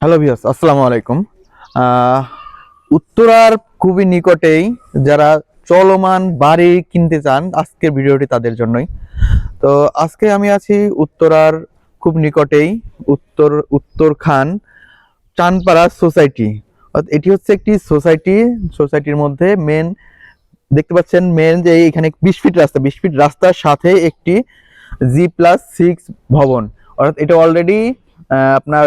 Hello viewers, আসসালামু আলাইকুম। আহ, উত্তরার খুবই নিকটেই যারা চলমান বাড়ি কিনতে চান, আজকের ভিডিওটি তাদের জন্যই। তো আজকে আমি আছি উত্তরার খুব নিকটেই, উত্তর উত্তরখান চানপাড়া সোসাইটি। এটি হচ্ছে একটি সোসাইটির মধ্যে মেন দেখতে পাচ্ছেন, মেন যে এখানে 20 ফিট রাস্তা, 20 ফিট রাস্তার সাথে একটি G+6 ভবন। অর্থাৎ এটা অলরেডি আপনার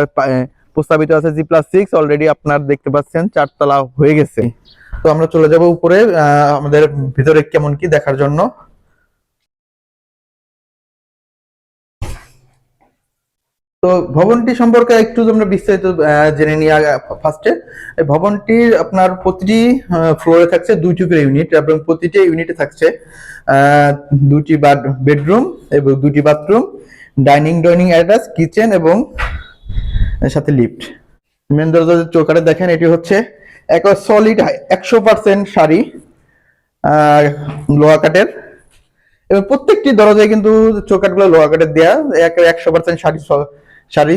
প্রস্তাবিত আছে G+6, অলরেডি আপনার দেখতে পাচ্ছেন 4 তলা হয়ে গেছে। তো আমরা চলে যাব উপরে আমাদের ভিতরে কেমন কি দেখার জন্য। তো ভবনটি সম্পর্কে একটু আমরা বিস্তারিত জেনে নিই। ফার্স্টে এই ভবনটির আপনার প্রতিটি ফ্লোরে থাকছে 2টি করে ইউনিট এবং প্রতিটি ইউনিটে থাকছে 2টি বেডরুম এবং 2টি বাথরুম, ডাইনিং অ্যাটাচ, কিচেন এবং সাথে লিফট। মেন দরজার চৌকাঠে দেখেন, এটি হচ্ছে একবার সলিড 100% শাড়ি লোহা কাঠের, এবং প্রত্যেকটি দরজায় কিন্তু চৌকাঠগুলো লোহা কাঠের দেয়া, 100% শাড়ি শাড়ি।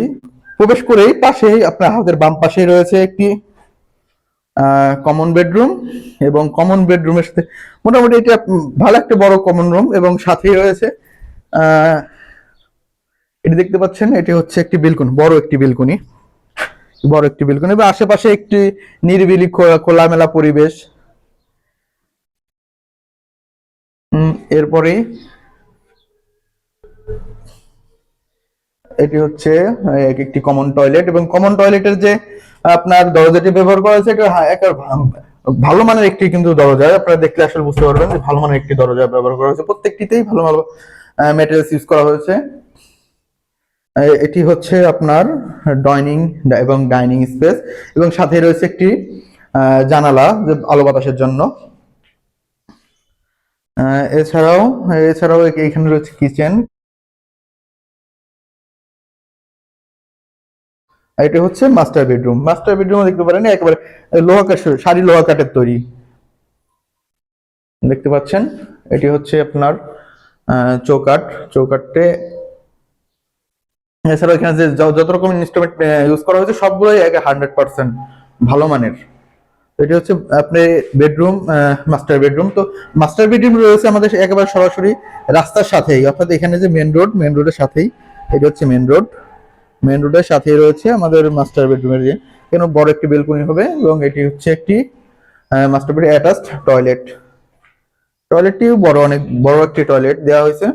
প্রবেশ করেই পাশেই আপনার হাতের বাম পাশেই রয়েছে একটি কমন বেডরুম, এবং কমন বেডরুমের সাথে মোটামুটি এটা ভালো একটা বড় কমন রুম, এবং সাথেই রয়েছে এটি দেখতে পাচ্ছেন, এটি হচ্ছে একটি বেলকনি, বড় একটি বেলকনি এবং আশেপাশে একটি নিরিবিলি খোলামেলা পরিবেশ। এরপরে এটি হচ্ছে একটি কমন টয়লেট, এবং কমন টয়লেটের যে আপনার দরজাটি ব্যবহার করা হয়েছে, এটা একটা ভালো মানের একটি কিন্তু দরজা। আপনারা দেখলে আসলে বুঝতে পারবেন যে ভালো মানের একটি দরজা ব্যবহার করা হয়েছে, প্রত্যেকটিতেই ভালো ভালো ম্যাটেরিয়ালস ইউজ করা হয়েছে। এটি হচ্ছে আপনার ডাইনিং স্পেস, এবং সাথে রয়েছে একটি জানালা, যে আলো বাতাসের জন্য। এছাড়াও এছাড়াও এখানে রয়েছে কিচেন। এটা হচ্ছে মাস্টার বেডরুম দেখতে পারেন, একেবারে লোহা কাঠের তৈরি দেখতে পাচ্ছেন। এটি হচ্ছে আপনার চৌকাটে। এছাড়াও এখানে যে যত রকম ইনস্ট্রুমেন্ট ইউজ করা হয়েছে, সবগুলোই 100% ভালো মানের। এটি হচ্ছে আপনি মাস্টার বেডরুম। তো মাস্টার বেডরুম রয়েছে আমাদের একেবারে সরাসরি রাস্তার সাথেই, অর্থাৎ এখানে যে মেন রোডের সাথেই, এটি হচ্ছে মেন রোডের সাথেই রয়েছে আমাদের মাস্টার বেডরুমের যে এখানে বড় একটি বেলকনি হবে, এবং এটি হচ্ছে একটি মাস্টার বেড অ্যাটাচড টয়লেটটিও অনেক বড় একটি টয়লেট দেওয়া হয়েছে।